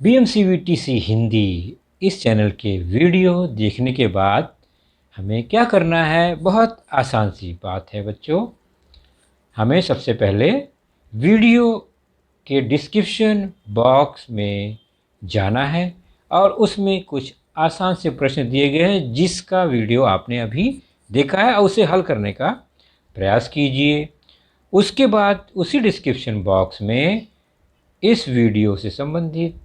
BMCVTC Hindi इस channel के video देखने के बाद हमें क्या करना है? बहुत आसान सी बात है बच्चों। हमें सबसे पहले वीडियो के डिस्क्रिप्शन बॉक्स में जाना है और उसमें कुछ आसान से प्रश्न दिए गए हैं जिसका वीडियो आपने अभी देखा है और उसे हल करने का प्रयास कीजिए। उसके बाद उसी डिस्क्रिप्शन बॉक्स में इस वीडियो से संबंधित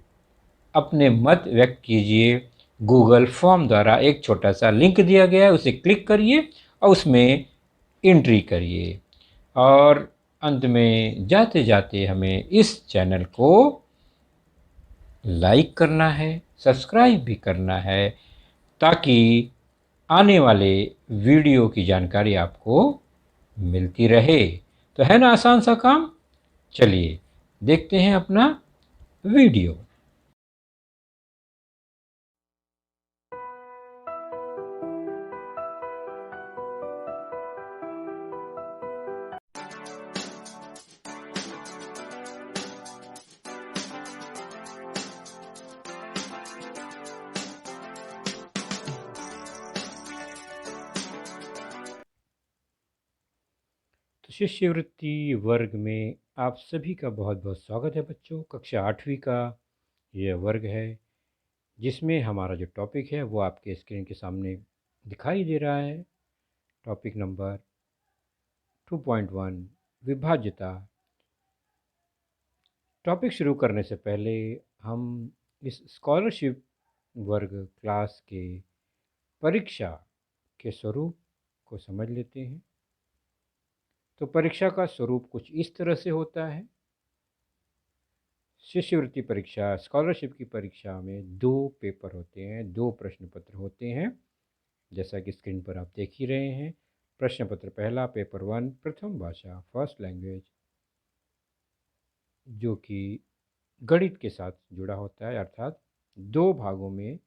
अपने मत व्यक्त कीजिए। गूगल फॉर्म द्वारा एक छोटा सा लिंक दिया गया है, उसे क्लिक करिए और उसमें एंट्री करिए। और अंत में जाते जाते हमें इस चैनल को लाइक करना है, सब्सक्राइब भी करना है ताकि आने वाले वीडियो की जानकारी आपको मिलती रहे। तो है ना आसान सा काम? चलिए देखते हैं अपना वीडियो। तो शिष्यवृत्ति वर्ग में आप सभी का बहुत बहुत स्वागत है बच्चों। कक्षा 8वीं का यह वर्ग है जिसमें हमारा जो टॉपिक है वो आपके स्क्रीन के सामने दिखाई दे रहा है। Topic number 2.1 विभाज्यता। टॉपिक शुरू करने से पहले हम इस स्कॉलरशिप वर्ग क्लास के परीक्षा के स्वरूप को समझ लेते हैं। तो परीक्षा का स्वरूप कुछ इस तरह से होता है। शिष्यवृत्ति परीक्षा, स्कॉलरशिप की परीक्षा में 2 पेपर होते हैं, 2 प्रश्न पत्र होते हैं जैसा कि स्क्रीन पर आप देख ही रहे हैं। प्रश्न पत्र पहला, पेपर 1 प्रथम भाषा फर्स्ट लैंग्वेज, जो कि गणित के साथ जुड़ा होता है, अर्थात 2 भागों में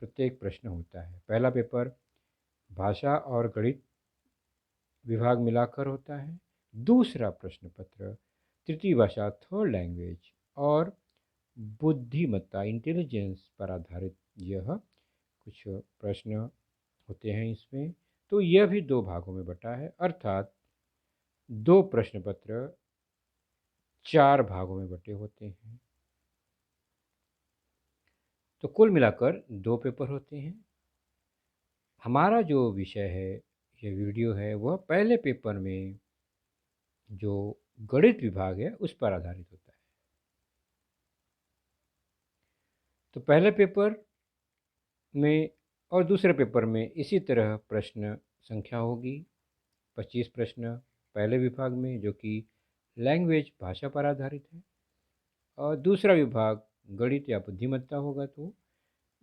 प्रत्येक प्रश्न होता है। पहला पेपर भाषा और गणित विभाग मिलाकर होता है। दूसरा प्रश्न पत्र तृतीय भाषा थर्ड लैंग्वेज और बुद्धिमत्ता इंटेलिजेंस पर आधारित यह कुछ प्रश्न होते हैं इसमें। तो यह भी 2 भागों में बटा है, अर्थात 2 प्रश्न पत्र 4 भागों में बटे होते हैं। तो कुल मिलाकर 2 पेपर होते हैं। हमारा जो विषय है, ये वीडियो है, वह पहले पेपर में जो गणित विभाग है उस पर आधारित होता है। तो पहले पेपर में और दूसरे पेपर में इसी तरह प्रश्न संख्या होगी। 25 प्रश्न पहले विभाग में जो कि लैंग्वेज भाषा पर आधारित है, और दूसरा विभाग गणित या बुद्धिमत्ता होगा तो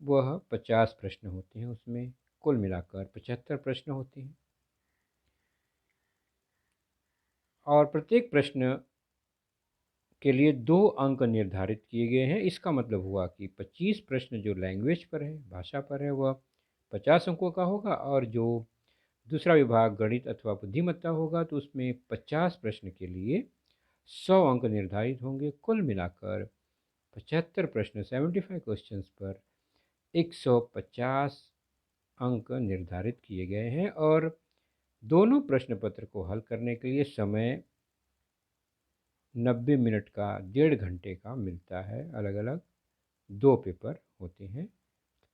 वह 50 प्रश्न होते हैं। उसमें कुल मिलाकर 75 प्रश्न होते हैं और प्रत्येक प्रश्न के लिए 2 अंक निर्धारित किए गए हैं। इसका मतलब हुआ कि 25 प्रश्न जो लैंग्वेज पर है, भाषा पर है, वह 50 अंकों का होगा, और जो दूसरा विभाग गणित अथवा बुद्धिमत्ता होगा तो उसमें 50 प्रश्न के लिए 100 अंक निर्धारित होंगे। कुल मिलाकर 75 प्रश्न 75 क्वेश्चंस पर 150 अंक निर्धारित किए गए हैं, और दोनों प्रश्न पत्र को हल करने के लिए समय 90 मिनट का 1.5 घंटे का मिलता है। अलग अलग 2 पेपर होते हैं।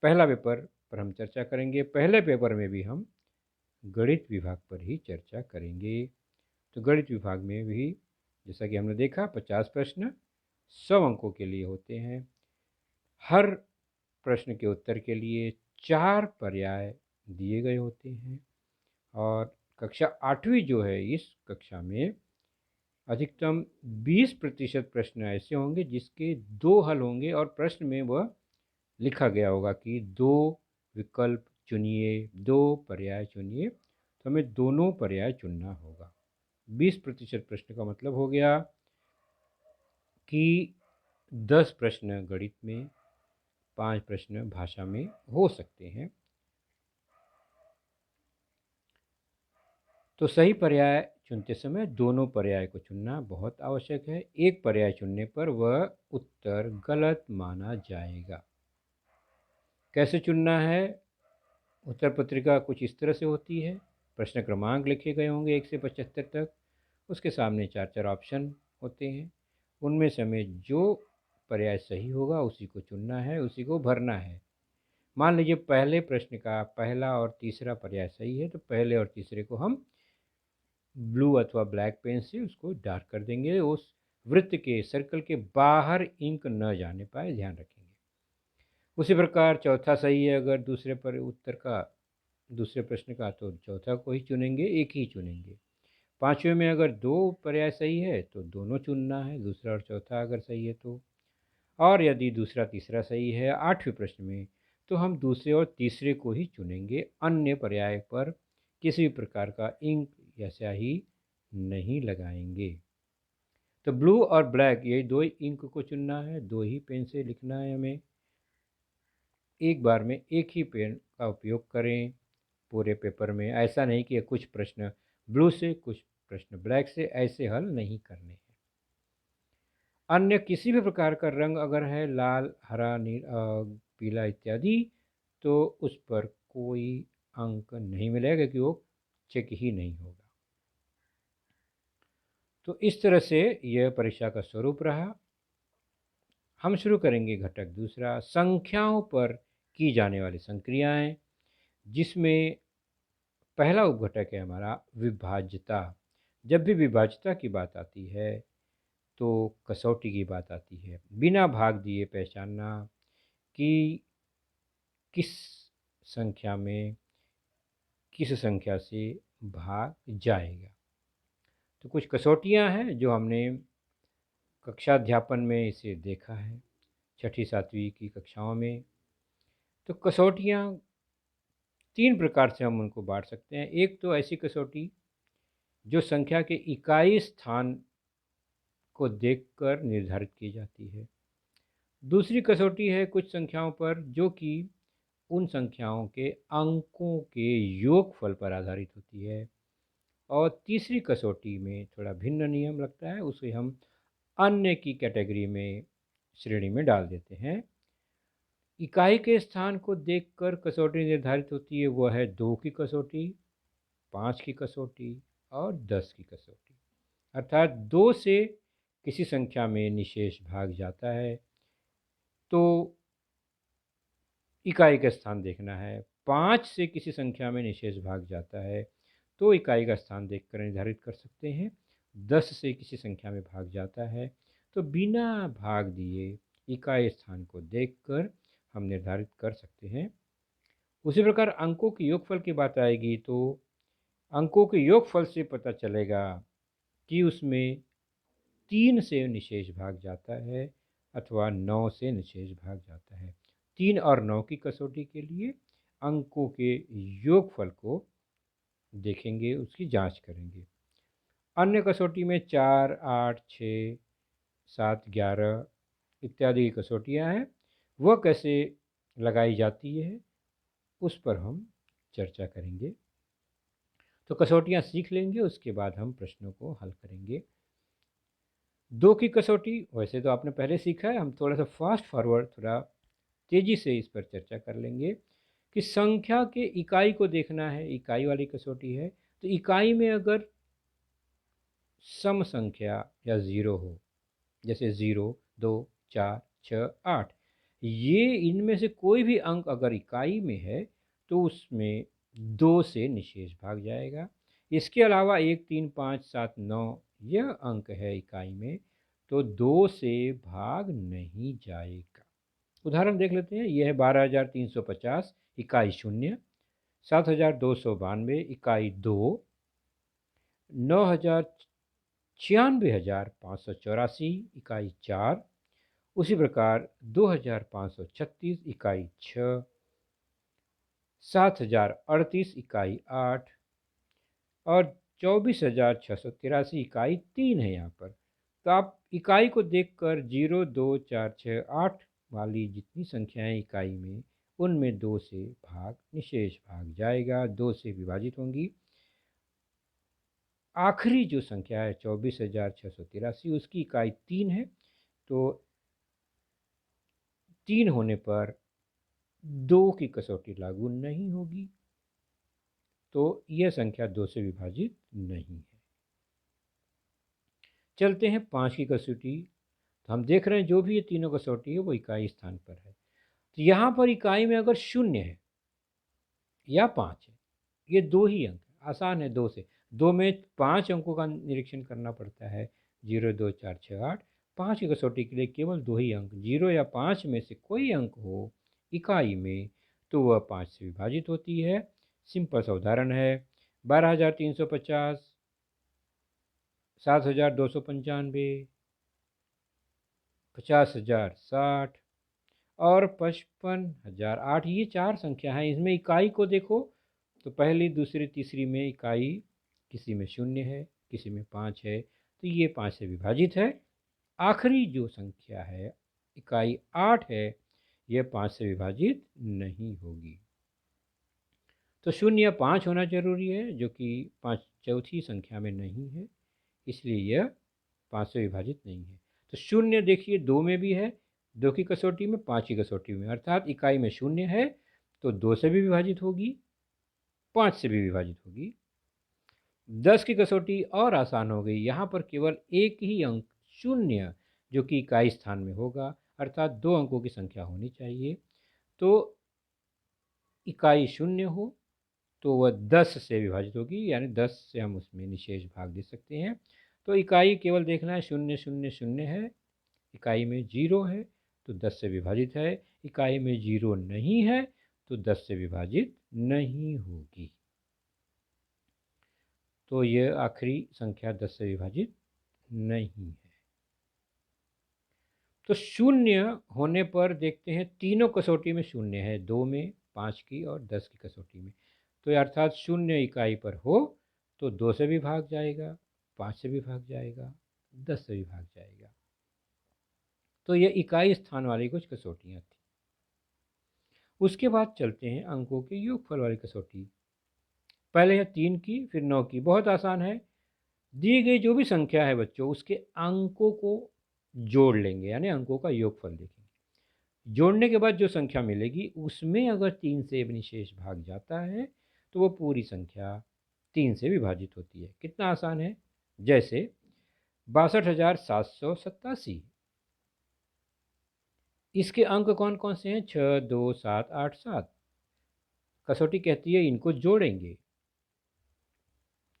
पहला पेपर पर हम चर्चा करेंगे। पहले पेपर में भी हम गणित विभाग पर ही चर्चा करेंगे। तो गणित विभाग में भी जैसा कि हमने देखा 50 प्रश्न 100 अंकों के लिए होते हैं। हर प्रश्न के उत्तर के लिए 4 पर्याय दिए गए होते हैं, और कक्षा 8वीं जो है, इस कक्षा में अधिकतम 20% प्रश्न ऐसे होंगे जिसके 2 हल होंगे, और प्रश्न में वह लिखा गया होगा कि 2 विकल्प चुनिए, 2 पर्याय चुनिए। तो हमें दोनों पर्याय चुनना होगा। 20% प्रश्न का मतलब हो गया कि 10 प्रश्न गणित में, 5 प्रश्न भाषा में हो सकते हैं। तो सही पर्याय चुनते समय दोनों पर्याय को चुनना बहुत आवश्यक है। एक पर्याय चुनने पर वह उत्तर गलत माना जाएगा। कैसे चुनना है? उत्तर पत्रिका कुछ इस तरह से होती है। प्रश्न क्रमांक लिखे गए होंगे 1 से 75 तक। उसके सामने 4-4 ऑप्शन होते हैं। उनमें से हमें जो पर्याय सही होगा उसी को चुनना है, उसी को भरना है। मान लीजिए पहले प्रश्न का पहला और तीसरा पर्याय सही है, तो पहले और तीसरे को हम ब्लू अथवा ब्लैक पेन से उसको डार्क कर देंगे। उस वृत्त के सर्कल के बाहर इंक न जाने पाए, ध्यान रखेंगे। उसी प्रकार चौथा सही है अगर दूसरे पर उत्तर का, दूसरे प्रश्न का, तो चौथा को ही चुनेंगे, एक ही चुनेंगे। पांचवें में अगर दो पर्याय सही है तो दोनों चुनना है, दूसरा और चौथा अगर सही है तो। और यदि दूसरा तीसरा सही है आठवें प्रश्न में, तो हम दूसरे और तीसरे को ही चुनेंगे, अन्य पर्याय पर किसी भी प्रकार का इंक या स्याही नहीं लगाएंगे। तो ब्लू और ब्लैक ये दो ही इंक को चुनना है, दो ही पेन से लिखना है हमें। एक बार में एक ही पेन का उपयोग करें पूरे पेपर में। ऐसा नहीं कि कुछ प्रश्न ब्लू से कुछ प्रश्न ब्लैक से, ऐसे हल नहीं करने हैं। अन्य किसी भी प्रकार का रंग अगर है, लाल, हरा, पीला इत्यादि, तो उस पर कोई अंक नहीं मिलेगा क्योंकि वो चेक ही नहीं होगा। तो इस तरह से यह परीक्षा का स्वरूप रहा। हम शुरू करेंगे घटक दूसरा, संख्याओं पर की जाने वाली संक्रियाएं, जिसमें पहला उपघटक है हमारा विभाज्यता। जब भी विभाज्यता की बात आती है तो कसौटी की बात आती है। बिना भाग दिए पहचानना कि किस संख्या में किस संख्या से भाग जाएगा। तो कुछ कसौटियां हैं जो हमने कक्षा अध्यापन में इसे देखा है, छठी सातवीं की कक्षाओं में। तो कसौटियां तीन प्रकार से हम उनको बांट सकते हैं। एक तो ऐसी कसौटी जो संख्या के इकाई स्थान को देखकर निर्धारित की जाती है। दूसरी कसौटी है कुछ संख्याओं पर जो कि उन संख्याओं के अंकों के योगफल पर आधारित होती है। और तीसरी कसौटी में थोड़ा भिन्न नियम लगता है, उसे हम अन्य की कैटेगरी में, श्रेणी में डाल देते हैं। इकाई के स्थान को देखकर कसौटी निर्धारित होती है, वह है 2 की कसौटी, 5 की कसौटी और 10 की कसौटी। अर्थात 2 से किसी संख्या में निशेष भाग जाता है तो इकाई का स्थान देखना है। 5 से किसी संख्या में निशेष भाग जाता है तो इकाई का स्थान देखकर निर्धारित कर सकते हैं। 10 से किसी संख्या में भाग जाता है तो बिना भाग दिए इकाई स्थान को देखकर हम निर्धारित कर सकते हैं। उसी प्रकार अंकों के योगफल की बात आएगी तो अंकों के योगफल से पता चलेगा कि उसमें 3 से निशेष भाग जाता है अथवा 9 से निशेष भाग जाता है। 3 और 9 की कसौटी के लिए अंकों के योगफल को देखेंगे, उसकी जांच करेंगे। अन्य कसौटी में 4, 8, 6, 7, 11 इत्यादि की कसौटियाँ हैं। वह कैसे लगाई जाती है उस पर हम चर्चा करेंगे। तो कसौटियाँ सीख लेंगे, उसके बाद हम प्रश्नों को हल करेंगे। 2 की कसौटी वैसे तो आपने पहले सीखा है, हम थोड़ा सा फास्ट फॉरवर्ड, थोड़ा तेज़ी से इस पर चर्चा कर लेंगे कि संख्या के इकाई को देखना है, इकाई वाली कसौटी है। तो इकाई में अगर सम संख्या या ज़ीरो हो, जैसे 0, 2, 4, 6, 8, ये इनमें से कोई भी अंक अगर इकाई में है तो उसमें 2 से निशेष भाग जाएगा। इसके अलावा 1, 3, 5, 7, 9 यह अंक है इकाई में तो 2 से भाग नहीं जाएगा। उदाहरण देख लेते हैं। यह है 12,350 इकाई 0, 7,292 इकाई 2, 9,96,584 इकाई 4, उसी प्रकार 2,536 इकाई 6, 7,038 इकाई 8 और 24,683 इकाई 3 है यहाँ पर। तो आप इकाई को देखकर 0, 2, 4, 6, 8 वाली जितनी संख्याएं इकाई में, उनमें 2 से भाग निशेष भाग जाएगा, 2 से विभाजित होंगी। आखिरी जो संख्या है 24,683 उसकी इकाई 3 है, तो 3 होने पर 2 की कसौटी लागू नहीं होगी, तो यह संख्या 2 से विभाजित नहीं है। चलते हैं 5 की कसौटी। तो हम देख रहे हैं जो भी ये तीनों कसौटी है वो इकाई स्थान पर है। तो यहाँ पर इकाई में अगर 0 है या 5 है, ये 2 ही अंक, आसान है 2 से। 2 में 5 अंकों का निरीक्षण करना पड़ता है, 0, 2, 4, 6, 8। 5 की कसौटी के लिए केवल 2 ही अंक, 0 या 5 में से कोई अंक हो इकाई में तो वह 5 से विभाजित होती है। सिंपल सा उदाहरण है, 12,350, 7,295, 50,060 और 55,008। ये 4 संख्या हैं। इसमें इकाई को देखो तो पहली, दूसरी, तीसरी में इकाई किसी में 0 है, किसी में 5 है, तो ये 5 से विभाजित है। आखिरी जो संख्या है इकाई 8 है, यह 5 से विभाजित नहीं होगी। तो 0 या 5 होना जरूरी है, जो कि 5 चौथी संख्या में नहीं है, इसलिए यह 5 से विभाजित नहीं है। तो 0 देखिए 2 में भी है, 2 की कसौटी में, 5 की कसौटी में, अर्थात इकाई में 0 है तो 2 से भी विभाजित होगी, 5 से भी विभाजित होगी। 10 की कसौटी और आसान हो गई, यहाँ पर केवल एक ही अंक 0 जो कि इकाई स्थान में होगा, अर्थात 2 अंकों की संख्या होनी चाहिए। तो इकाई 0 हो तो वह 10 से विभाजित होगी, यानी 10 से हम उसमें निशेष भाग दे सकते हैं। तो इकाई केवल देखना है 0, 0, 0 है, इकाई में 0 है तो 10 से विभाजित है, इकाई में 0 नहीं है तो 10 से विभाजित नहीं होगी। तो यह आखिरी संख्या 10 से विभाजित नहीं है। तो 0 होने पर देखते हैं तीनों कसौटी में 0 है, 2 में, 5 की और 10 की कसौटी में। तो अर्थात 0 इकाई पर हो तो 2 से भी भाग जाएगा, 5 से भी भाग जाएगा, 10 से भी भाग जाएगा। तो ये इकाई स्थान वाली कुछ कसौटियाँ थी। उसके बाद चलते हैं अंकों के योगफल वाली कसौटी। पहले है 3 की, फिर 9 की। बहुत आसान है, दी गई जो भी संख्या है बच्चों उसके अंकों को जोड़ लेंगे, यानी अंकों का योगफल देखेंगे। जोड़ने के बाद जो संख्या मिलेगी उसमें अगर 3 से निशेष भाग जाता है तो वो पूरी संख्या 3 से विभाजित होती है। कितना आसान है, जैसे 62,787, इसके अंक कौन कौन से हैं, 6, 2, 7, 8, 7। कसौटी कहती है इनको जोड़ेंगे,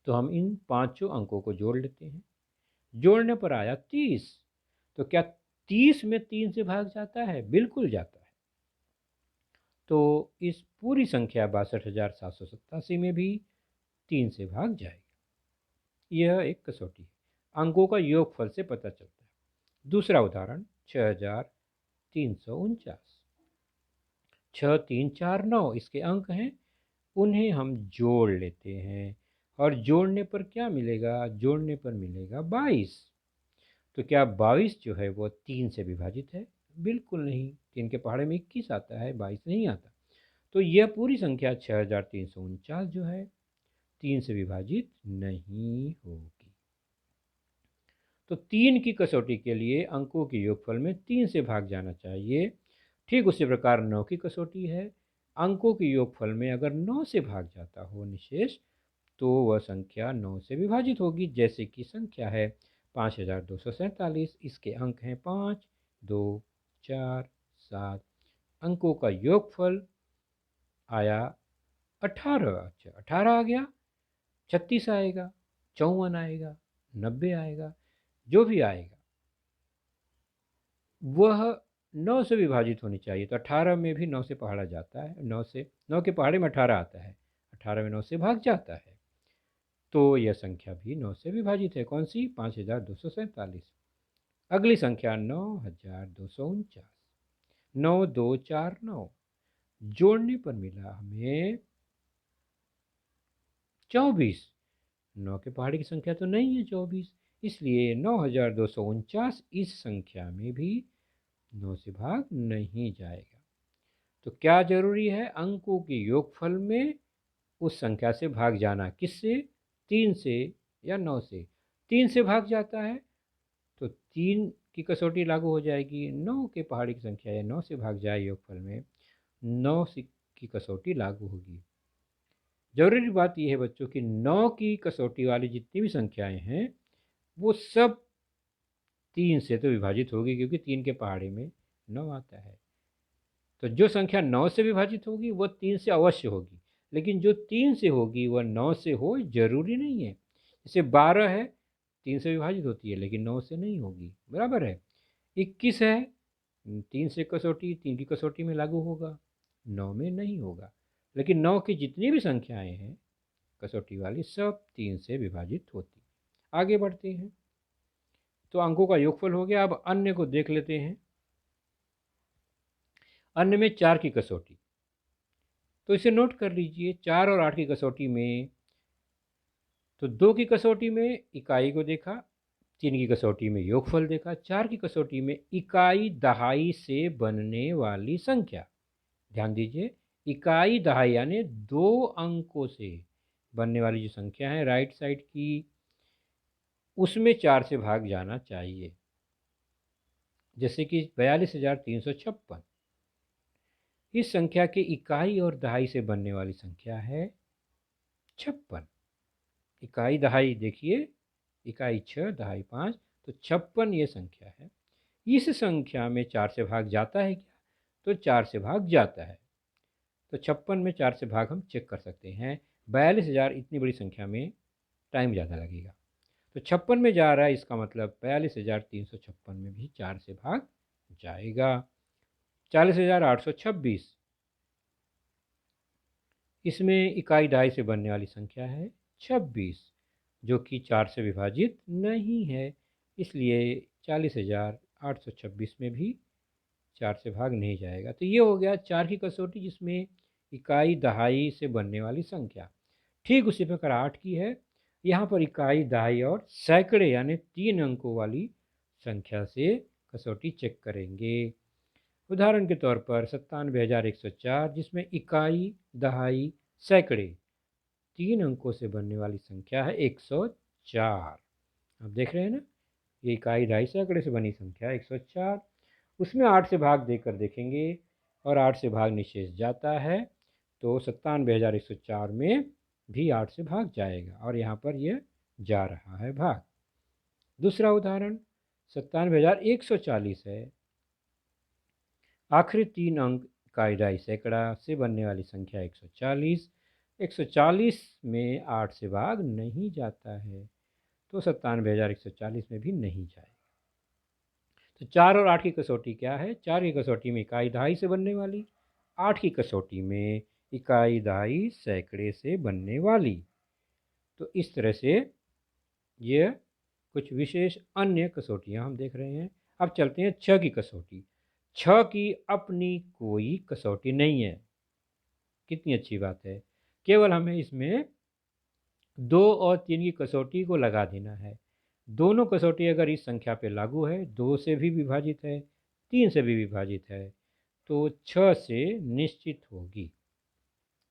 तो हम इन पांचों अंकों को जोड़ लेते हैं। जोड़ने पर आया 30, तो क्या 30 में 3 से भाग जाता है, बिल्कुल जाता है। तो इस पूरी संख्या 62,787 में भी 3 से भाग जाएगा। यह एक कसौटी है, अंकों का योगफल से पता चलता है। दूसरा उदाहरण 6,349, 6, 3, 4, 9 इसके अंक हैं, उन्हें हम जोड़ लेते हैं और जोड़ने पर क्या मिलेगा, जोड़ने पर मिलेगा 22। तो क्या 22 जो है वो 3 से विभाजित है, बिल्कुल नहीं। 3 के पहाड़े में 21 आता है, 22 नहीं आता। तो यह पूरी संख्या 6,349 जो है 3 से विभाजित नहीं होगी। तो 3 की कसौटी के लिए अंकों के योगफल में 3 से भाग जाना चाहिए। ठीक उसी प्रकार 9 की कसौटी है, अंकों के योगफल में अगर 9 से भाग जाता हो निशेष तो वह संख्या 9 से विभाजित होगी। जैसे कि संख्या है 5,247, इसके अंक हैं 5, 2, 4, 7। अंकों का योगफल आया 18। अच्छा 18 आ गया, 36 आएगा, 54 आएगा, 90 आएगा, जो भी आएगा वह 9 से विभाजित होनी चाहिए। तो 18 में भी 9 से पहाड़ा जाता है, 9 के पहाड़े में 18 आता है, 18 में 9 से भाग जाता है, तो यह संख्या भी 9 से विभाजित है। कौन सी, 5,247। अगली संख्या 9,249, 9, 2, 4, 9, जोड़ने पर मिला हमें 24। 9 के पहाड़े की संख्या तो नहीं है 24, इसलिए 9,249 इस संख्या में भी 9 से भाग नहीं जाएगा। तो क्या जरूरी है, अंकों के योगफल में उस संख्या से भाग जाना, किससे, 3 से। या 9 से 3 से भाग जाता है तो 3 की कसौटी लागू हो जाएगी। 9 के पहाड़ी की संख्या या 9 से भाग जाए योगफल में 9 की कसौटी लागू होगी। ज़रूरी बात यह है बच्चों कि 9 की कसौटी वाली जितनी भी संख्याएं हैं वो सब 3 से तो विभाजित होगी, क्योंकि 3 के पहाड़े में 9 आता है। तो जो संख्या 9 से विभाजित होगी वो 3 से अवश्य होगी, लेकिन जो 3 से होगी वह 9 से हो जरूरी नहीं है। जैसे 12 है, 3 से विभाजित होती है लेकिन 9 से नहीं होगी, बराबर है। 21 है, 3 से कसौटी 3 की कसौटी में लागू होगा, 9 में नहीं होगा। लेकिन 9 की जितनी भी संख्याएं हैं कसौटी वाली सब 3 से विभाजित होती। आगे बढ़ते हैं। तो अंकों का योगफल हो गया। अब अन्य को देख लेते हैं। अन्य में 4 की कसौटी, तो इसे नोट कर लीजिए। 4 और 8 की कसौटी में तो 2 की कसौटी में इकाई को देखा, 3 की कसौटी में योगफल देखा, 4 की कसौटी में इकाई दहाई से बनने वाली संख्या। ध्यान दीजिए, इकाई दहाई यानी 2 अंकों से बनने वाली जो संख्या है राइट साइड की, उसमें 4 से भाग जाना चाहिए। जैसे कि 42,356। इस संख्या के इकाई और दहाई से बनने वाली संख्या है 56। इकाई दहाई देखिए, इकाई 6 दहाई 5, तो 56 ये संख्या है। इस संख्या में 4 से भाग जाता है क्या? तो 4 से भाग जाता है। तो 56 में 4 से भाग हम चेक कर सकते हैं। 42,000 इतनी बड़ी संख्या में टाइम ज़्यादा लगेगा, तो 56 में जा रहा है, इसका मतलब 42,356 में भी 4 से भाग जाएगा। 40,826, इसमें इकाई दहाई से बनने वाली संख्या है 26, जो कि 4 से विभाजित नहीं है, इसलिए 40,826 में भी 4 से भाग नहीं जाएगा। तो ये हो गया 4 की कसौटी जिसमें इकाई दहाई से बनने वाली संख्या। ठीक उसी प्रकार 8 की है। यहाँ पर इकाई दहाई और सैकड़े यानी 3 अंकों वाली संख्या से कसौटी चेक करेंगे। उदाहरण के तौर पर 97,104, जिसमें इकाई दहाई सैकड़े 3 अंकों से बनने वाली संख्या है 104। आप देख रहे हैं ना, ये इकाई दहाई सैकड़े से बनी संख्या 104। उसमें 8 से भाग देकर देखेंगे और 8 से भाग निशेष जाता है, तो 97,104 में भी 8 से भाग जाएगा और यहाँ पर यह जा रहा है भाग। दूसरा उदाहरण 97,140 है। आखिरी 3 अंक इकाई दहाई सैकड़ा से बनने वाली संख्या 140। 140 में 8 से भाग नहीं जाता है, तो 97,140 में भी नहीं जाएगा। तो 4 और 8 की कसौटी क्या है? 4 की कसौटी में इकाई दहाई से बनने वाली, 8 की कसौटी में इकाई दहाई सैकड़े से बनने वाली। तो इस तरह से ये कुछ विशेष अन्य कसौटियाँ हम देख रहे हैं। अब चलते हैं 6 की कसौटी। 6 की अपनी कोई कसौटी नहीं है। कितनी अच्छी बात है। केवल हमें इसमें 2 और 3 की कसौटी को लगा देना है। दोनों कसौटी अगर इस संख्या पे लागू है, 2 से भी विभाजित है, 3 से भी विभाजित है, तो 6 से निश्चित होगी।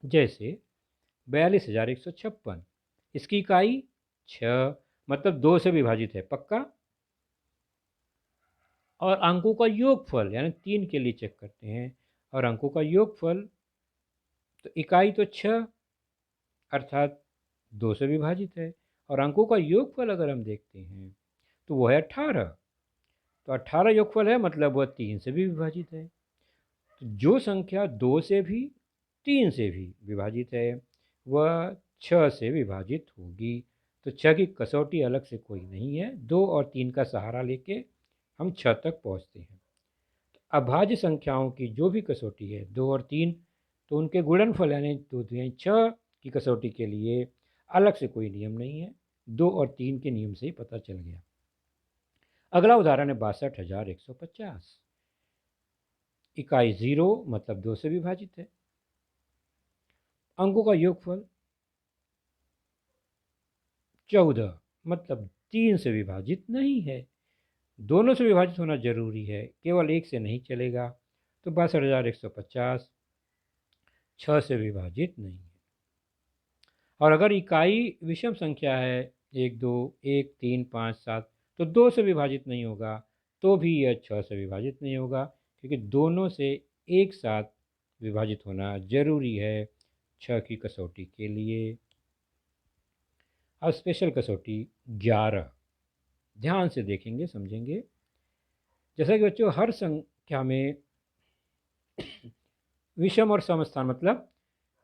जैसे 42,156, इसकी इकाई 6, मतलब 2 से विभाजित है पक्का। और अंकों का योगफल यानी 3 के लिए चेक करते हैं, और अंकों का योगफल तो इकाई तो 6 अर्थात 2 से विभाजित है, और अंकों का योगफल अगर हम देखते हैं तो वह है 18। तो 18 योगफल है, मतलब वह 3 से भी विभाजित है। तो जो संख्या 2 से भी 3 से भी विभाजित है वह 6 से विभाजित होगी। तो 6 की कसौटी अलग से कोई नहीं है, 2 और 3 का सहारा लेके हम 6 तक पहुंचते हैं। तो अभाज्य संख्याओं की जो भी कसौटी है 2 और 3, तो उनके गुणनफल यानी 2 2 6 की कसौटी के लिए अलग से कोई नियम नहीं है, 2 और 3 के नियम से ही पता चल गया। अगला उदाहरण है 62,150। इकाई 0 मतलब 2 से विभाजित है। अंकों का योगफल 14 मतलब 3 से विभाजित नहीं है। दोनों से विभाजित होना जरूरी है, केवल एक से नहीं चलेगा। तो 62,150 6 से विभाजित नहीं है। और अगर इकाई विषम संख्या है, 1 2 1 3 5 7, तो 2 से विभाजित नहीं होगा, तो भी यह 6 से विभाजित नहीं होगा, क्योंकि दोनों से एक साथ विभाजित होना ज़रूरी है 6 की कसौटी के लिए। अब स्पेशल कसौटी 11, ध्यान से देखेंगे, समझेंगे। जैसा कि बच्चों, हर संख्या में विषम और सम स्थान, मतलब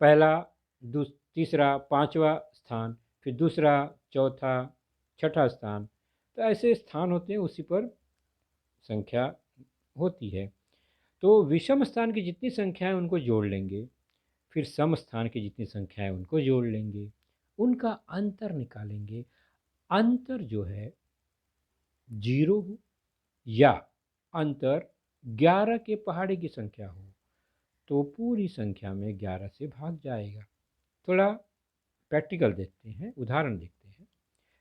पहला, तीसरा, पांचवा स्थान, फिर दूसरा, चौथा, छठा स्थान, तो ऐसे स्थान होते हैं, उसी पर संख्या होती है। तो विषम स्थान की जितनी संख्या है उनको जोड़ लेंगे, फिर सम स्थान की जितनी संख्या है उनको जोड़ लेंगे, उनका अंतर निकालेंगे। अंतर जो है 0 हो या अंतर 11 के पहाड़े की संख्या हो, तो पूरी संख्या में 11 से भाग जाएगा। थोड़ा प्रैक्टिकल देखते हैं, उदाहरण देखते हैं।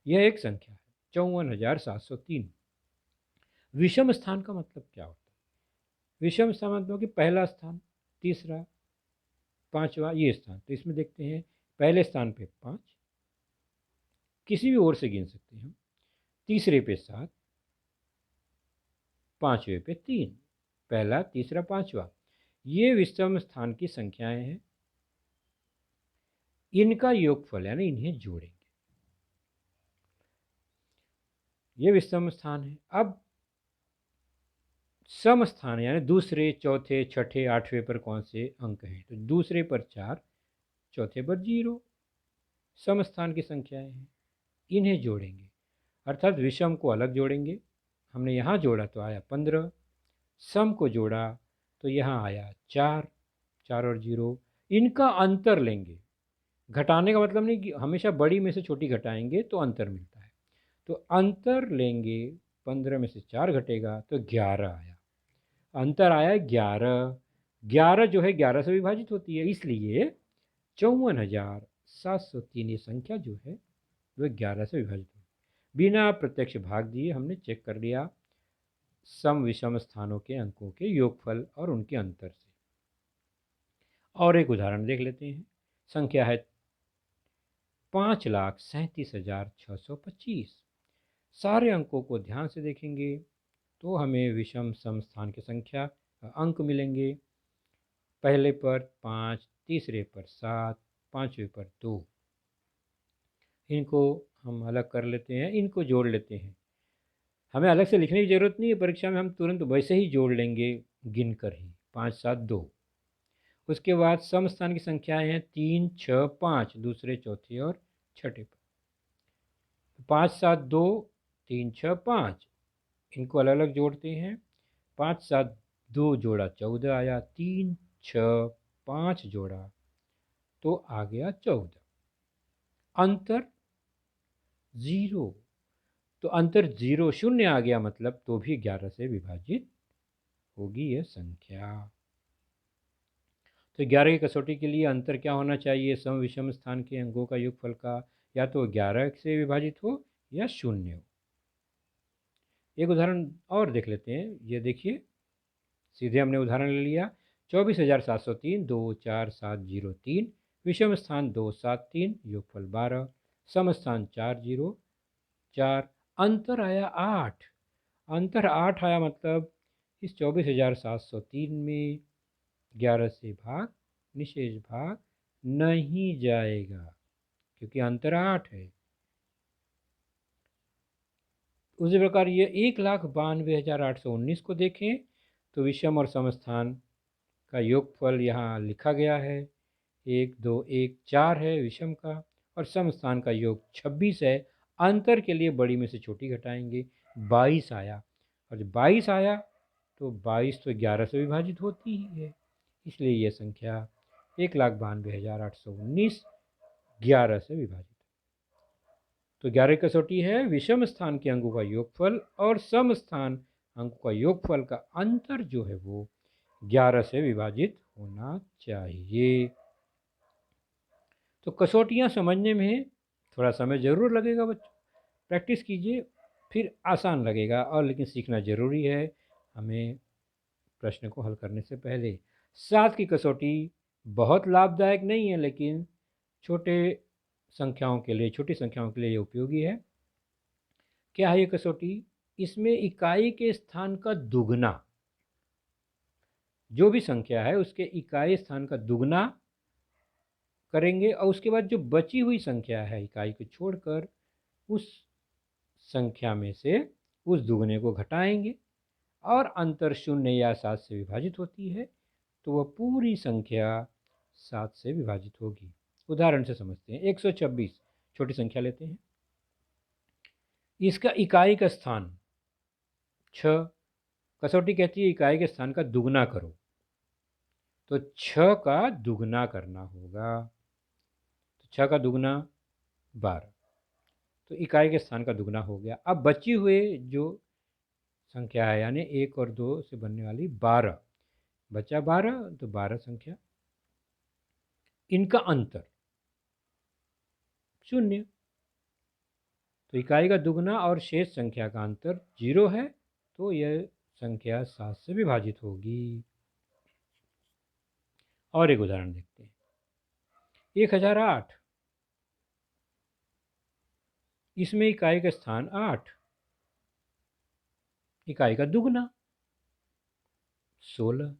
यह एक संख्या है 54,703। विषम स्थान का मतलब क्या होता है? विषम स्थान मतलब कि पहला स्थान, तीसरा, पांचवा, ये स्थान। तो इसमें देखते हैं, पहले स्थान पे 5, किसी भी ओर से गिन सकते हैं हम, तीसरे पे 7, पांचवे पे 3, पहला, तीसरा, पांचवा, ये विषम स्थान की संख्याएं हैं। इनका योगफल यानी इन्हें जोड़ेंगे, ये विषम स्थान है। अब सम स्थान यानी दूसरे, चौथे, छठे, आठवें पर कौन से अंक हैं? तो दूसरे पर 4, चौथे पर 0, सम स्थान की संख्याएं हैं, इन्हें जोड़ेंगे। अर्थात विषम को अलग जोड़ेंगे, हमने यहाँ जोड़ा तो आया 15, सम को जोड़ा तो यहाँ आया 4, 4 और 0, इनका अंतर लेंगे। घटाने का मतलब नहीं कि हमेशा बड़ी में से छोटी घटाएंगे तो अंतर मिलता है, तो अंतर लेंगे, 15 में से 4 घटेगा तो 11 आया, अंतर आया 11। 11 जो है 11 से विभाजित होती है, इसलिए 54,703 ये संख्या जो है वह 11 से विभाजित होती है। बिना प्रत्यक्ष भाग दिए हमने चेक कर लिया सम विषम स्थानों के अंकों के योगफल और उनके अंतर से। और एक उदाहरण देख लेते हैं। संख्या है 5,37,625। सारे अंकों को ध्यान से देखेंगे तो हमें विषम सम स्थान की संख्या अंक मिलेंगे। पहले पर 5, तीसरे पर 7, पांचवे पर 2। इनको हम अलग कर लेते हैं, इनको जोड़ लेते हैं। हमें अलग से लिखने की ज़रूरत नहीं है, परीक्षा में हम तुरंत वैसे ही जोड़ लेंगे गिन कर ही, 5 7 2। उसके बाद सम स्थान की संख्याएं हैं 3 6 5, दूसरे, चौथे और छठे पर। 5 7 2, 3 6 5, इनको अलग अलग जोड़ते हैं। 5 7 2 जोड़ा 14 आया, 3 6 5 जोड़ा तो आ गया 14। अंतर 0, तो अंतर 0 शून्य आ गया, मतलब तो भी 11 से विभाजित होगी यह संख्या। तो 11 की कसौटी के लिए अंतर क्या होना चाहिए? सम विषम स्थान के अंकों का योगफल का या तो 11 से विभाजित हो या 0 हो। एक उदाहरण और देख लेते हैं। ये देखिए, सीधे हमने उदाहरण ले लिया। 24,703, 2 4 7 0 3, विषम स्थान 2 7 3, योगफल 12, सम स्थान 4 0 4, अंतर आया 8। अंतर 8 आया, मतलब इस 24,703 में 11 से भाग, निशेष भाग नहीं जाएगा, क्योंकि अंतर 8 है। उसी प्रकार ये 1,92,819 को देखें तो विषम और समस्थान का योगफल यहाँ लिखा गया है। 1 2 1 4 है विषम का, और समस्थान का योग 26 है। अंतर के लिए बड़ी में से छोटी घटाएंगे, 22 आया, और जब 22 आया तो 22 तो 11 से विभाजित होती ही है, इसलिए यह संख्या 1,92,819 11 से विभाजित। तो 11 कसौटी है विषम स्थान के अंकों का योगफल और सम स्थान अंकों का योगफल का अंतर जो है वो 11 से विभाजित होना चाहिए। तो कसौटियाँ समझने में थोड़ा समय ज़रूर लगेगा बच्चों, प्रैक्टिस कीजिए, फिर आसान लगेगा। और लेकिन सीखना ज़रूरी है हमें प्रश्न को हल करने से पहले। 7 की कसौटी बहुत लाभदायक नहीं है, लेकिन छोटे संख्याओं के लिए, छोटी संख्याओं के लिए ये उपयोगी है। क्या है ये कसौटी? इसमें इकाई के स्थान का दुगना, जो भी संख्या है उसके इकाई स्थान का दुगना करेंगे और उसके बाद जो बची हुई संख्या है इकाई को छोड़कर, उस संख्या में से उस दुगने को घटाएंगे और अंतर 0 या 7 से विभाजित होती है तो वह पूरी संख्या 7 से विभाजित होगी। उदाहरण से समझते हैं। 126 छोटी संख्या लेते हैं, इसका इकाई का स्थान 6। कसौटी कहती है इकाई के स्थान का दुगना करो, तो 6 का दुगना करना होगा। तो 6 का दुगना 12, तो इकाई के स्थान का दुगना हो गया। अब बची हुए जो संख्या है यानी 1 और 2 से बनने वाली 12, बचा 12, तो 12 संख्या, इनका अंतर 0, तो इकाई का दुगना और शेष संख्या का अंतर 0 है, तो यह संख्या 7 से विभाजित होगी। और एक उदाहरण देखते हैं। 1008, इसमें इकाई का स्थान 8, इकाई का दुगना 16,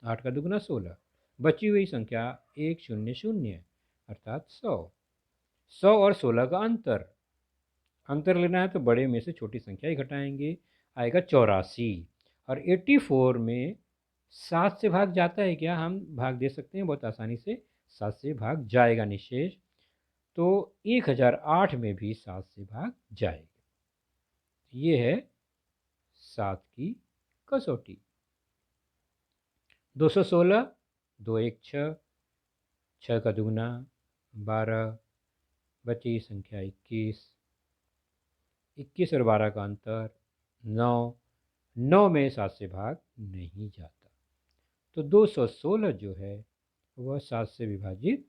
8 का दुगना 16, बची हुई संख्या 100 अर्थात 100 और 16 का अंतर लेना है तो बड़े में से छोटी संख्या ही घटाएंगे, आएगा 84। और 84 में 7 से भाग जाता है क्या? हम भाग दे सकते हैं बहुत आसानी से, 7 से भाग जाएगा निशेष, तो 1008 में भी 7 से भाग जाएगा। ये है 7 की कसौटी। 216, 2 1 6, 6 का दुगना 12, बची संख्या 21, 21 और 12 का अंतर 9, 9 में 7 से भाग नहीं जाता, तो 216 जो है वह 7 से विभाजित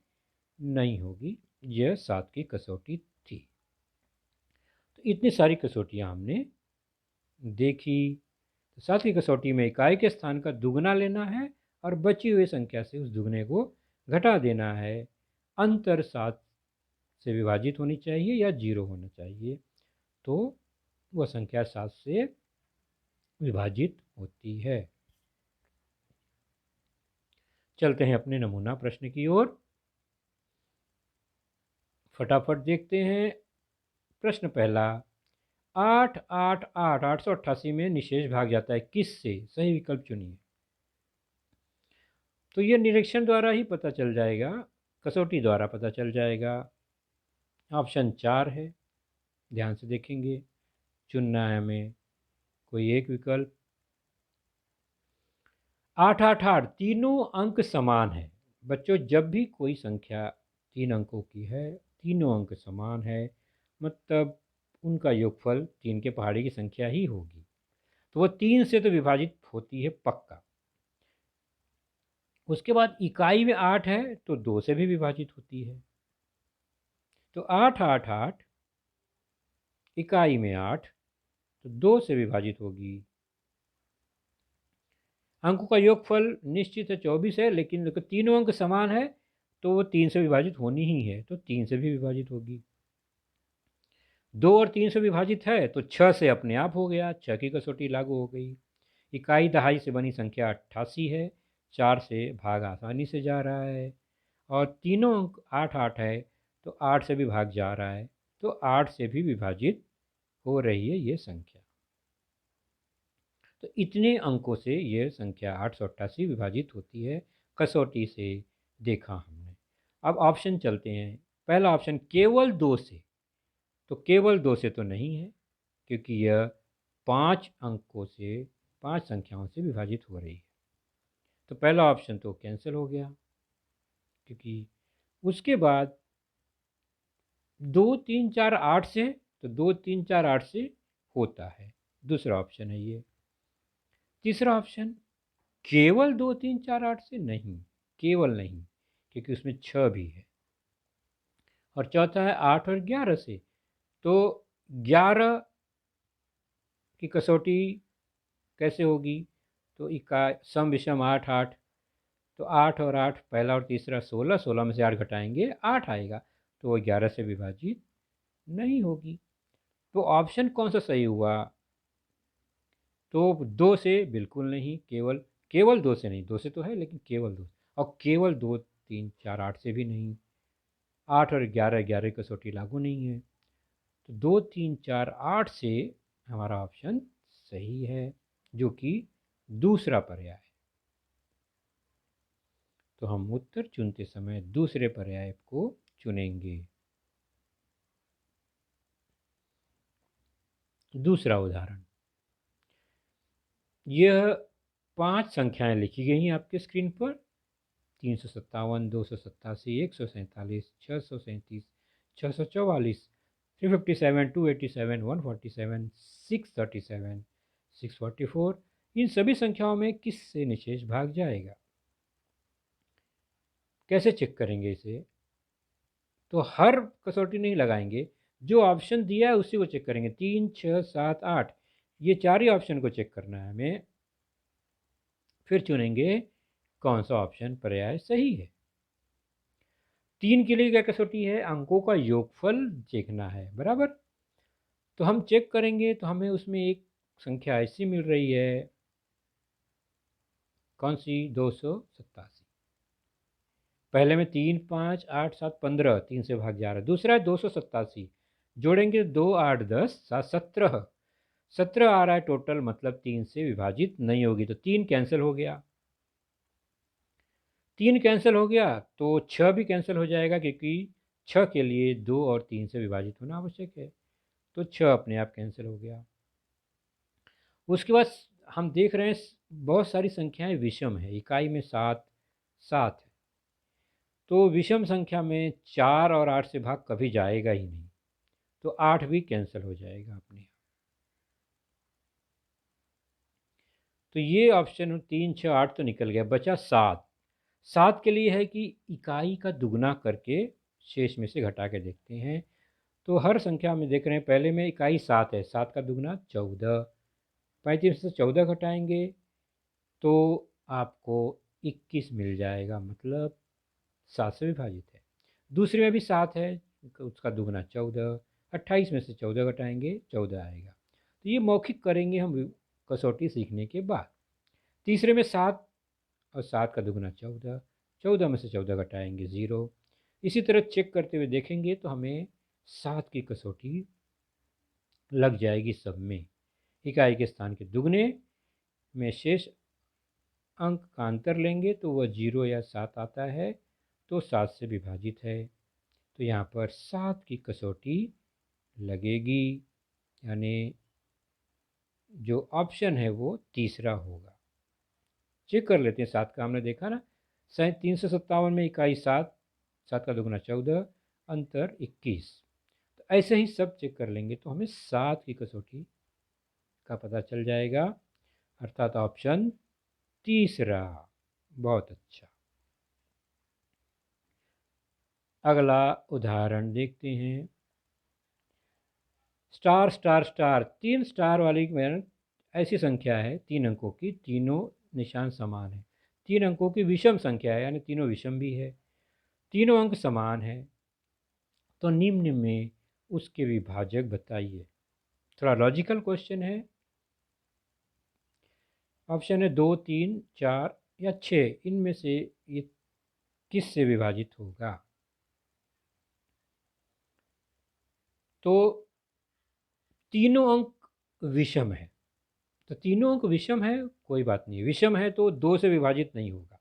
नहीं होगी। यह 7 की कसौटी थी। तो इतनी सारी कसौटियाँ हमने देखी। तो 7 की कसौटी में इकाई के स्थान का दुगना लेना है और बची हुई संख्या से उस दुगने को घटा देना है। अंतर 7 से विभाजित होनी चाहिए या 0 होना चाहिए, तो वह संख्या 7 से विभाजित होती है। चलते हैं अपने नमूना प्रश्न की ओर, फटाफट देखते हैं। प्रश्न पहला, 8 8 8 888 में निशेष भाग जाता है किससे? सही विकल्प चुनिए। तो यह निरीक्षण द्वारा ही पता चल जाएगा, कसौटी द्वारा पता चल जाएगा। ऑप्शन 4 है, ध्यान से देखेंगे, चुनना है हमें कोई एक विकल्प। 8 8 8 तीनों अंक समान है। बच्चों जब भी कोई संख्या 3 अंकों की है, तीनों अंक समान है, मतलब उनका योगफल 3 के पहाड़े की संख्या ही होगी, तो वह 3 से तो विभाजित होती है पक्का। उसके बाद इकाई में 8 है तो 2 से भी विभाजित होती है, तो 8 8 8 इकाई में 8 तो 2 से विभाजित होगी। अंकों का योगफल निश्चित है 24 है, लेकिन तीनों अंक समान है तो वो 3 से विभाजित होनी ही है, तो 3 से भी विभाजित होगी। 2 और 3 से विभाजित है तो 6 से अपने आप हो गया, 6 की कसौटी लागू हो गई। इकाई दहाई से बनी संख्या 88 है, 4 से भाग आसानी से जा रहा है, और तीनों अंक 8 8 है तो 8 से भी भाग जा रहा है, तो 8 से भी विभाजित हो रही है ये संख्या। तो इतने अंकों से ये संख्या 888 विभाजित होती है, कसौटी से देखा हमने। अब ऑप्शन चलते हैं। पहला ऑप्शन केवल 2 से, तो केवल 2 से तो नहीं है, क्योंकि यह 5 अंकों से, 5 संख्याओं से विभाजित हो रही है, तो पहला ऑप्शन तो कैंसिल हो गया। क्योंकि उसके बाद 2 3 4 8 से, तो 2 3 4 8 से होता है, दूसरा ऑप्शन है ये। तीसरा ऑप्शन केवल 2 3 4 8 से नहीं, केवल नहीं, क्योंकि उसमें 6 भी है। और चौथा है 8 और 11 से, तो 11 की कसौटी कैसे होगी? तो इका सम विषम 8 8, तो 8 और 8, पहला और तीसरा 16, 16 में से 8 घटाएंगे 8 आएगा, तो वो 11 से विभाजित नहीं होगी। तो ऑप्शन कौन सा सही हुआ? तो 2 से बिल्कुल नहीं, केवल केवल 2 से नहीं, 2 से तो है लेकिन केवल 2, और केवल 2, 3, 4, 8 से भी नहीं। 8 और 11, 11 कसौटी लागू नहीं है। तो 2, 3, 4, 8 से हमारा ऑप्शन सही है, जो कि दूसरा पर्याय है। तो हम उत्तर चुनते समय दूसरे पर्याय को चुनेंगे। दूसरा उदाहरण, यह 5 संख्याएं लिखी गई हैं आपके स्क्रीन पर। 357, 287, 147, 637, 644, 357, 287, 147, 637, 644। इन सभी संख्याओं में किस से निशेष भाग जाएगा? कैसे चेक करेंगे इसे? तो हर कसौटी नहीं लगाएंगे, जो ऑप्शन दिया है उसी को चेक करेंगे। 3, 6, 7, 8, ये 4 ही ऑप्शन को चेक करना है हमें। फिर चुनेंगे कौन सा ऑप्शन पर्याय सही है। 3 के लिए क्या कसौटी है? अंकों का योगफल देखना है, बराबर। तो हम चेक करेंगे तो हमें उसमें एक संख्या ऐसी मिल रही है, कौन सी? 287। पहले में 3, 5, 8, 7, 15, 3 से भाग जा रहा है। दूसरा है 287, जोड़ेंगे 2, 8, 10, 7, 17, 17 आ रहा है टोटल, मतलब 3 से विभाजित नहीं होगी, तो 3 कैंसिल हो गया। 3 कैंसिल हो गया तो 6 भी कैंसिल हो जाएगा, क्योंकि 6 के लिए 2 और 3 से विभाजित होना आवश्यक है, तो 6 अपने आप कैंसिल हो गया। उसके बाद हम देख रहे हैं बहुत सारी संख्याएं विषम है। इकाई में 7, 7 है, तो विषम संख्या में 4 और 8 से भाग कभी जाएगा ही नहीं, तो 8 भी कैंसिल हो जाएगा अपने आप। तो ये ऑप्शन 3, 6, 8 तो निकल गया, बचा 7। 7 के लिए है कि इकाई का दुगना करके शेष में से घटा के देखते हैं। तो हर संख्या में देख रहे हैं, पहले में इकाई 7 है, 7 का दुगना 14, 35 से 14 घटाएंगे तो आपको 21 मिल जाएगा, मतलब 7 से विभाजित है। दूसरे में भी 7 है, उसका दुगना 14, 28 में से 14 घटाएंगे 14 आएगा। तो ये मौखिक करेंगे हम कसौटी सीखने के बाद। तीसरे में 7 और 7 का दुगना 14, 14 में से 14 घटाएंगे 0। इसी तरह चेक करते हुए देखेंगे तो हमें 7 की कसौटी लग जाएगी सब में। इकाई के स्थान के दुगने में शेष अंक का अंतर लेंगे तो वह 0 या 7 आता है, तो 7 से विभाजित है, तो यहाँ पर 7 की कसौटी लगेगी, यानी जो ऑप्शन है वो तीसरा होगा। चेक कर लेते हैं। 7 का हमने देखा ना, 357 में इकाई 7, 7 का दुगना 14, अंतर 21। तो ऐसे ही सब चेक कर लेंगे तो हमें 7 की कसौटी का पता चल जाएगा, अर्थात ऑप्शन तीसरा। बहुत अच्छा। अगला उदाहरण देखते हैं। स्टार स्टार स्टार, 3 स्टार वाली ऐसी संख्या है 3 अंकों की, तीनों निशान समान है। 3 अंकों की विषम संख्या है, यानी तीनों विषम भी है, तीनों अंक समान है, तो निम्न में उसके विभाजक बताइए। थोड़ा लॉजिकल क्वेश्चन है। ऑप्शन है 2, 3, 4 या 6, इनमें से ये किस से विभाजित होगा? तो तीनों अंक विषम है, तो तीनों अंक विषम है, कोई बात नहीं, विषम है तो 2 से विभाजित नहीं होगा।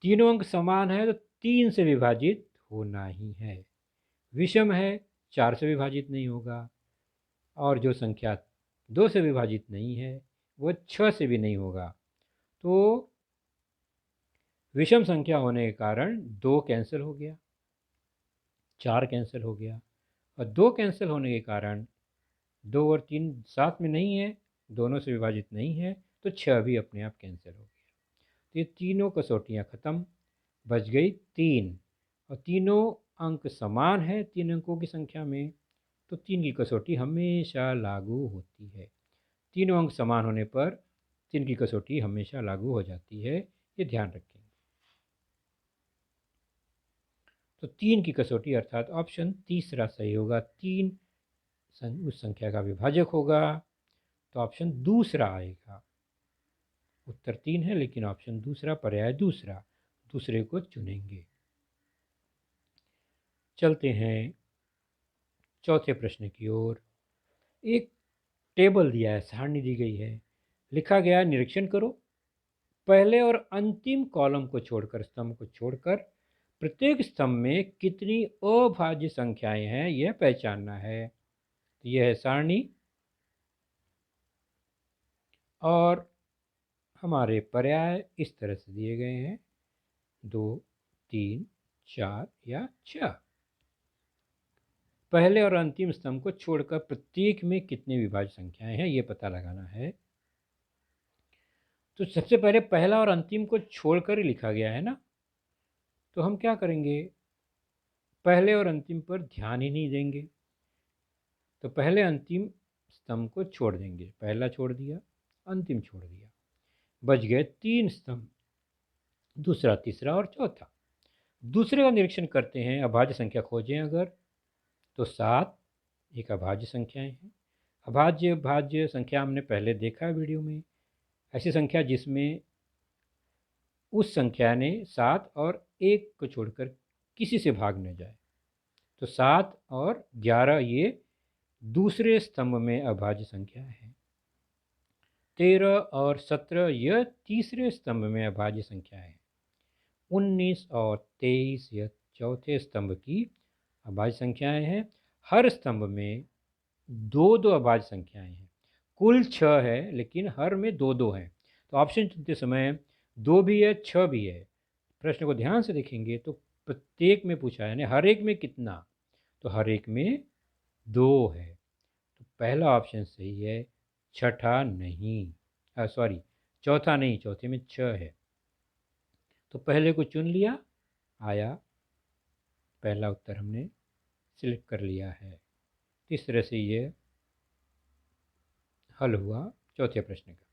तीनों अंक समान है तो 3 से विभाजित होना ही है। विषम है, 4 से विभाजित नहीं होगा, और जो संख्या 2 से विभाजित नहीं है वो 6 से भी नहीं होगा। तो विषम संख्या होने के कारण 2 कैंसिल हो गया, 4 कैंसिल हो गया, और 2 कैंसिल होने के कारण 2 और 3 साथ में नहीं है, दोनों से विभाजित नहीं है, तो 6 भी अपने आप कैंसिल हो गया। तो ये तीनों कसौटियाँ ख़त्म, बच गई 3, और तीनों अंक समान है 3 अंकों की संख्या में, तो 3 की कसौटी हमेशा लागू होती है। तीनों अंक समान होने पर 3 की कसौटी हमेशा लागू हो जाती है, ये ध्यान रखें। तो 3 की कसौटी अर्थात ऑप्शन तीसरा सही होगा। 3 उस संख्या का विभाजक होगा, तो ऑप्शन दूसरा आएगा। उत्तर 3 है लेकिन ऑप्शन दूसरा, पर्याय दूसरा, दूसरे को चुनेंगे। चलते हैं चौथे प्रश्न की ओर। एक टेबल दिया है, सारणी दी गई है, लिखा गया है निरीक्षण करो, पहले और अंतिम कॉलम को छोड़कर, स्तंभ को छोड़कर प्रत्येक स्तंभ में कितनी अभाज्य संख्याएं हैं यह पहचानना है। तो यह है सारणी और हमारे पर्याय इस तरह से दिए गए हैं 2, 3, 4 या 6। पहले और अंतिम स्तंभ को छोड़कर प्रत्येक में कितने विभाज्य संख्याएं हैं ये पता लगाना है। तो सबसे पहले पहला और अंतिम को छोड़कर ही लिखा गया है ना, तो हम क्या करेंगे, पहले और अंतिम पर ध्यान ही नहीं देंगे। तो पहले अंतिम स्तंभ को छोड़ देंगे, पहला छोड़ दिया, अंतिम छोड़ दिया, बच गए 3 स्तंभ, दूसरा, तीसरा और चौथा। दूसरे का निरीक्षण करते हैं, अभाज्य संख्या खोजें अगर, तो 7 एक अभाज्य संख्याएं हैं। अभाज्य भाज्य संख्या हमने पहले देखा है वीडियो में, ऐसी संख्या जिसमें उस संख्या ने 7 और 1 को छोड़कर किसी से भाग न जाए। तो 7 और 11 ये दूसरे स्तंभ में अभाज्य संख्या है। 13 और 17 यह तीसरे स्तंभ में अभाज्य संख्या है। 19 और 23 यह चौथे स्तंभ की अभाज्य संख्याएं हैं। हर स्तंभ में 2-2 अभाज्य संख्याएं हैं। कुल 6 है लेकिन हर में 2-2 हैं। तो ऑप्शन चुनते समय 2 भी है, 6 भी है। प्रश्न को ध्यान से देखेंगे तो प्रत्येक में पूछा है, यानी हर एक में कितना, तो हर एक में 2 है। तो पहला ऑप्शन सही है, छठा नहीं, सॉरी चौथा नहीं, चौथे में 6 है। तो पहले को चुन लिया, आया पहला उत्तर हमने सिलेक्ट कर लिया है। इस तरह से ये हल हुआ चौथे प्रश्न का।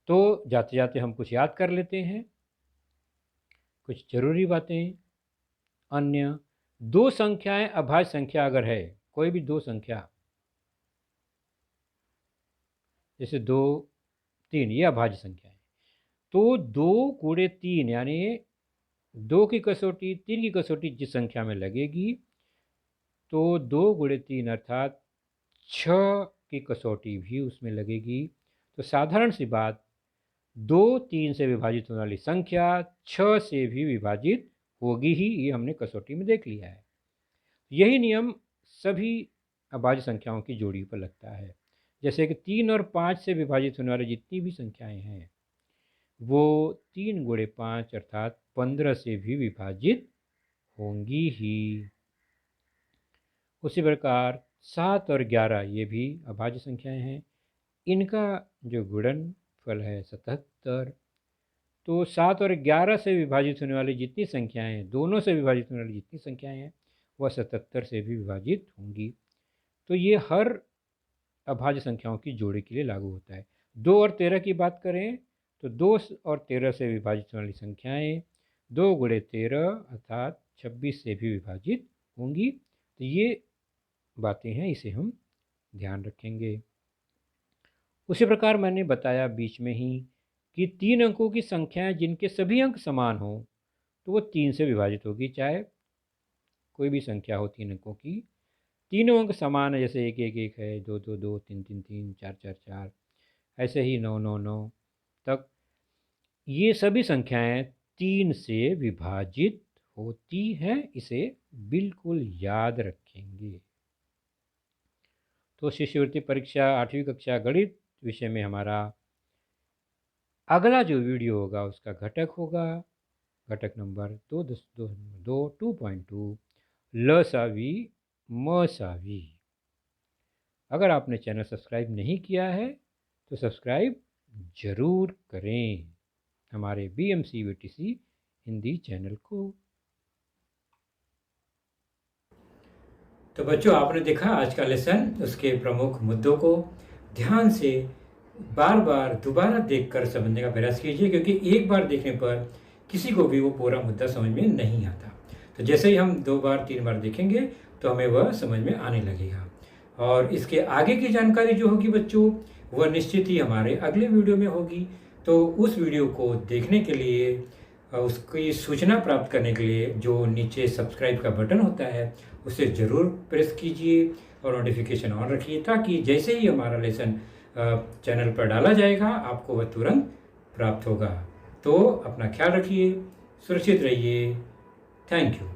तो जाते जाते हम कुछ याद कर लेते हैं, कुछ जरूरी बातें। अन्य 2 संख्याएं अभाज्य संख्या अगर है, कोई भी 2 संख्या, जैसे 2, 3 ये अभाज्य संख्या है, तो 2 गुणे 3 यानी 2 की कसौटी 3 की कसौटी जिस संख्या में लगेगी, तो 2 गुणे 3 अर्थात 6 की कसौटी भी उसमें लगेगी। तो साधारण सी बात, 2 3 से विभाजित होने वाली संख्या 6 से भी विभाजित होगी ही, ये हमने कसौटी में देख लिया है। यही नियम सभी अभाज्य संख्याओं की जोड़ी पर लगता है। जैसे कि 3 और 5 से विभाजित होने वाली जितनी भी संख्याएं हैं वो 3 गुणे 5 अर्थात 15 से भी विभाजित होंगी ही। उसी प्रकार 7 और 11 ये भी अभाज्य संख्याएं हैं, इनका जो गुणनफल है 77। तो 7 और 11 से विभाजित होने वाली जितनी संख्याएं हैं, दोनों से विभाजित होने वाली जितनी संख्याएं हैं वह 77 से भी विभाजित होंगी। तो ये हर अभाज्य संख्याओं की जोड़ी के लिए लागू होता है। 2 और 13 की बात करें तो 2 और 13 से विभाजित होने वाली संख्याएं 2 गुणे 13 अर्थात 26 से भी विभाजित होंगी। तो ये बातें हैं, इसे हम ध्यान रखेंगे। उसी प्रकार मैंने बताया बीच में ही कि 3 अंकों की संख्याएं जिनके सभी अंक समान हो तो वो 3 से विभाजित होगी। चाहे कोई भी संख्या हो 3 अंकों की, तीनों अंक समान है, जैसे 1 1 1 है, 2 2 2, 3 3 3, 4 4 4, ऐसे ही 9 9 9 तक ये सभी संख्याएं 3 से विभाजित होती हैं। इसे बिल्कुल याद रखेंगे। तो शिष्यवृत्ति परीक्षा 8वीं कक्षा गणित विषय में हमारा अगला जो वीडियो होगा उसका घटक होगा घटक नंबर 2.2 लसावी मसावी। अगर आपने चैनल सब्सक्राइब नहीं किया है तो सब्सक्राइब जरूर करें हमारे BMCVTC हिंदी चैनल को। तो बच्चों, आपने देखा आज का लेसन, उसके प्रमुख मुद्दों को ध्यान से बार बार दोबारा देखकर समझने का प्रयास कीजिए, क्योंकि एक बार देखने पर किसी को भी वो पूरा मुद्दा समझ में नहीं आता। तो जैसे ही हम 2 बार 3 बार देखेंगे तो हमें वह समझ में आने लगेगा। और इसके आगे की जानकारी जो होगी बच्चों, वह निश्चित ही हमारे अगले वीडियो में होगी। तो उस वीडियो को देखने के लिए, उसकी सूचना प्राप्त करने के लिए जो नीचे सब्सक्राइब का बटन होता है उसे ज़रूर प्रेस कीजिए और नोटिफिकेशन ऑन रखिए, ताकि जैसे ही हमारा लेसन चैनल पर डाला जाएगा आपको वह तुरंत प्राप्त होगा। तो अपना ख्याल रखिए, सुरक्षित रहिए। Thank you.